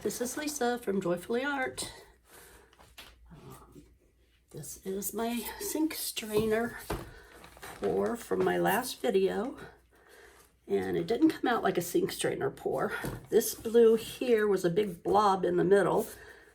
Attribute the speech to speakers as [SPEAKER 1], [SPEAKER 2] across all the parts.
[SPEAKER 1] This is Lisa from Joyfully Art. This is my sink strainer pour from my last video, and it didn't come out like a sink strainer pour. This blue here was a big blob in the middle,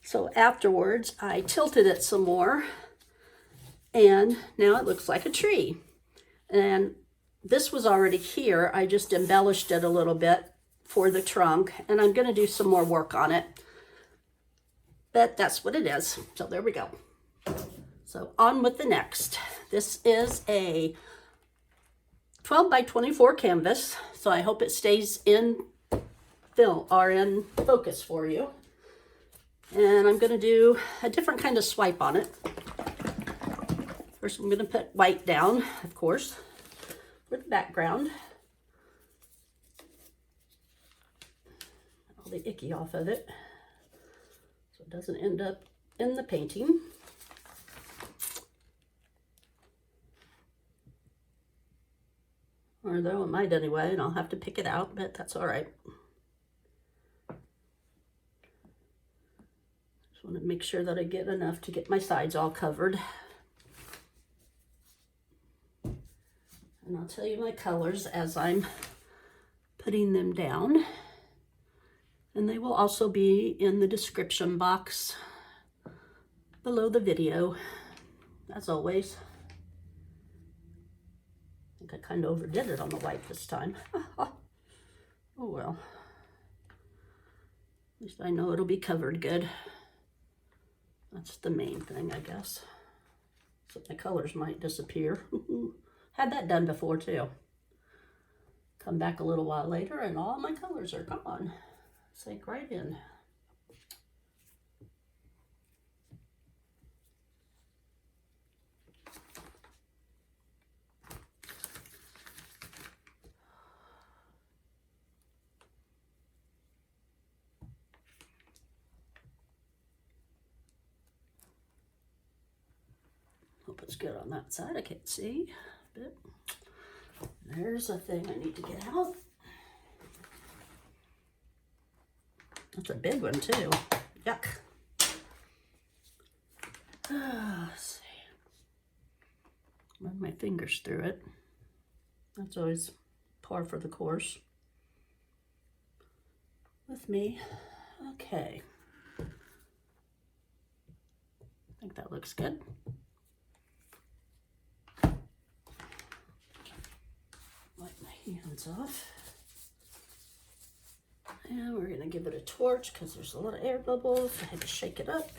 [SPEAKER 1] so afterwards I tilted it some more, and now it looks like a tree. And this was already here, I just embellished it a little bit for the trunk, and I'm going to do some more work on it, but that's what it is. So there we go. So on with the next. This is a 12 by 24 canvas, so I hope it stays in film or in focus for you. And I'm going to do a different kind of swipe on it. First I'm going to put white down, of course, for the background. All the icky off of it so it doesn't end up in the painting. Or though it might anyway, and I'll have to pick it out, but that's all right. Just want to make sure that I get enough to get my sides all covered. And I'll tell you my colors as I'm putting them down. And they will also be in the description box below the video, as always. I think I kind of overdid it on the white this time. Oh well. At least I know it'll be covered good. That's the main thing, I guess. So my colors might disappear. Had that done before too. Come back a little while later and all my colors are gone. Sink right in. Hope it's good on that side. I can't see, but there's a thing I need to get out. That's a big one too. Yuck. Let's see. Run my fingers through it. That's always par for the course with me. Okay. I think that looks good. Wipe my hands off. And we're going to give it a torch because there's a lot of air bubbles. I had to shake it up.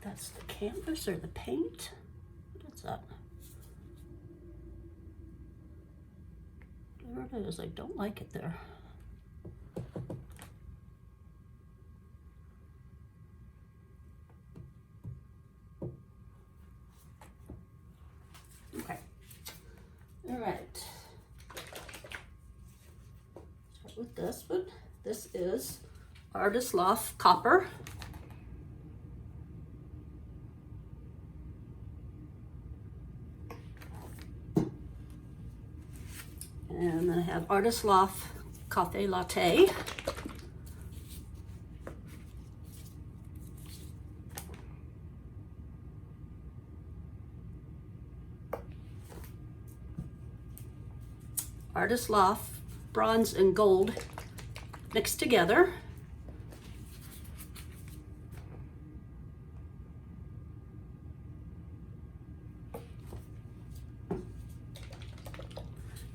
[SPEAKER 1] That's the canvas or the paint. What is that? There it is. I don't like it there. Okay. All right. Start with this one. This is Artist Loft Copper. And then I have Artist Loft Cafe Latte. Artist Loft Bronze and Gold mixed together.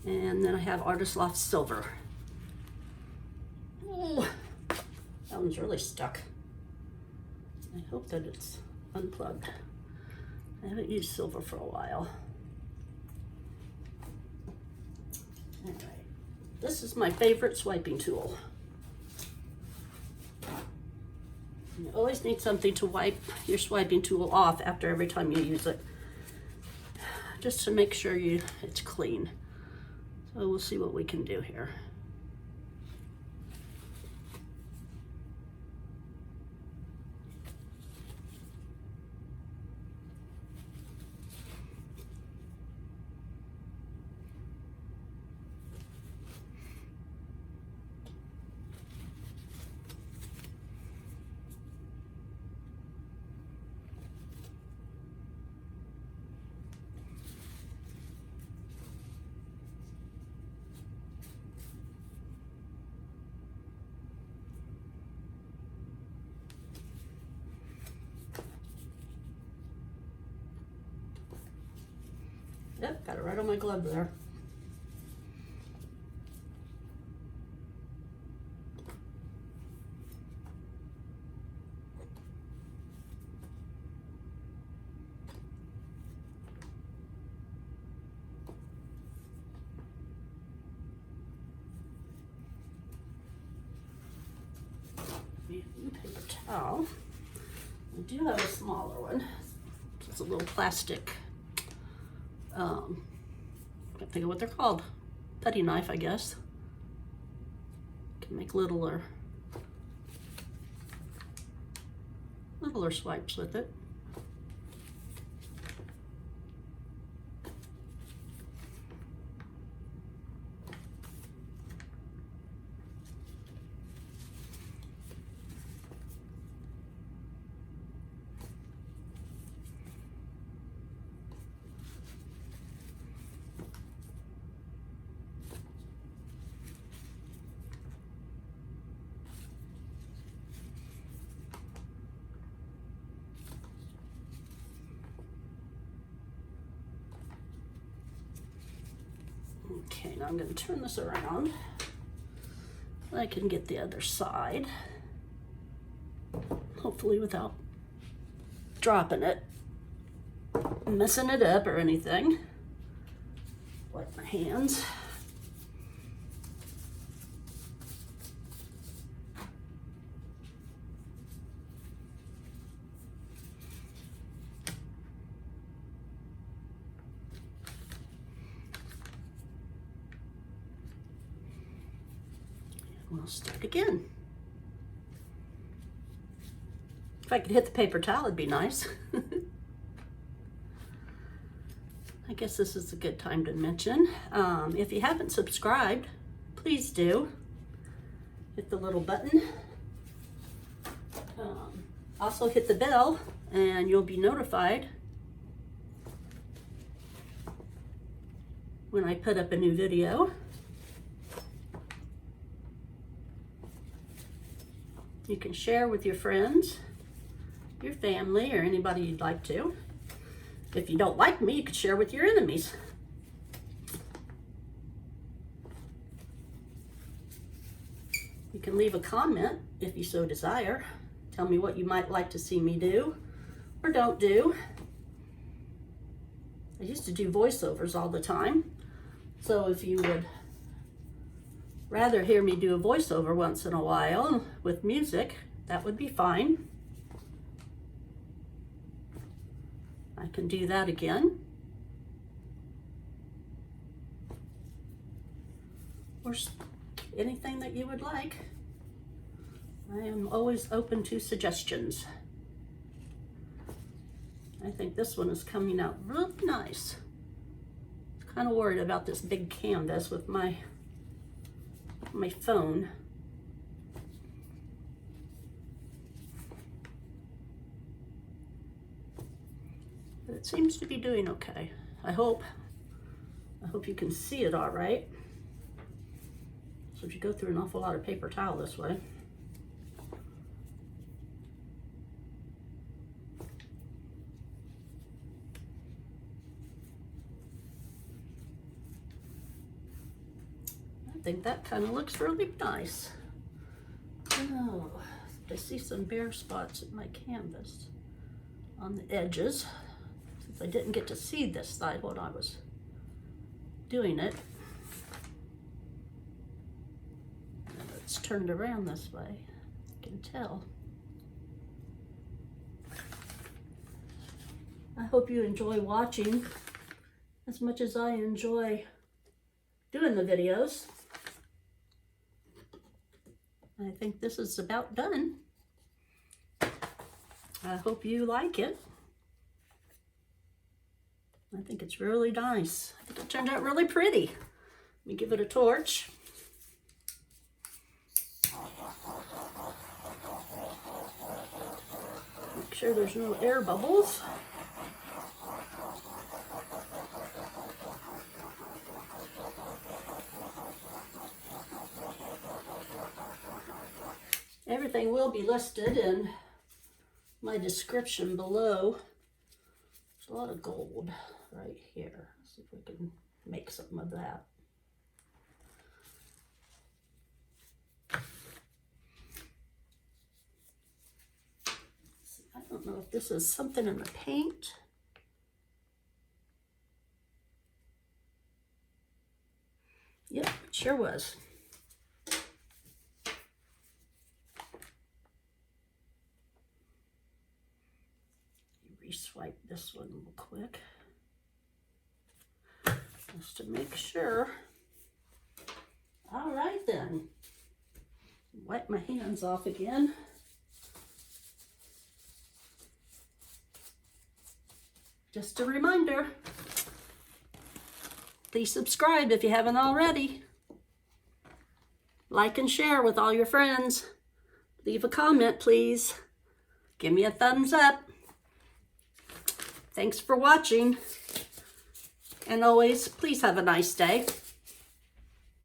[SPEAKER 1] And then I have Artist Loft Silver. Oh, that one's really stuck. I hope that it's unplugged. I haven't used silver for a while. Anyway, this is my favorite swiping tool. You always need something to wipe your swiping tool off after every time you use it. just to make sure it's clean. So we'll see what we can do here. Yep, got it right on my glove there. New paper towel. I do have a smaller one. It's a little plastic. Can't think of what they're called. Putty knife, I guess. Can make littler swipes with it. Okay, now I'm going to turn this around. I can get the other side, hopefully without dropping it, messing it up or anything. Wipe my hands. We'll start again. If I could hit the paper towel, it'd be nice. I guess this is a good time to mention. If you haven't subscribed, please do. Hit the little button. Also hit the bell and you'll be notified when I put up a new video. You can share with your friends, your family, or anybody you'd like to. If you don't like me, you could share with your enemies. You can leave a comment if you so desire. Tell me what you might like to see me do or don't do. I used to do voiceovers all the time. So if you would rather hear me do a voiceover once in a while with music, that would be fine. I can do that again. Or anything that you would like. I am always open to suggestions. I think this one is coming out really nice. I'm kind of worried about this big canvas with my phone. But it seems to be doing okay. I hope you can see it all right. So if you go through an awful lot of paper towel this way. I think that kind of looks really nice. Oh, I see some bare spots in my canvas on the edges. Since I didn't get to see this side when I was doing it. And it's turned around this way, I can tell. I hope you enjoy watching as much as I enjoy doing the videos. I think this is about done. I hope you like it. I think it's really nice. I think it turned out really pretty. Let me give it a torch. Make sure there's no air bubbles. Everything will be listed in my description below. There's a lot of gold right here. Let's see if we can make something of that. I don't know if this is something in the paint. Yep, it sure was. Swipe this one real quick just to make sure. All right then, wipe my hands off again. Just a reminder, please subscribe if you haven't already. Like and share with all your friends. Leave a comment, please. Give me a thumbs up. Thanks for watching, and always, please have a nice day.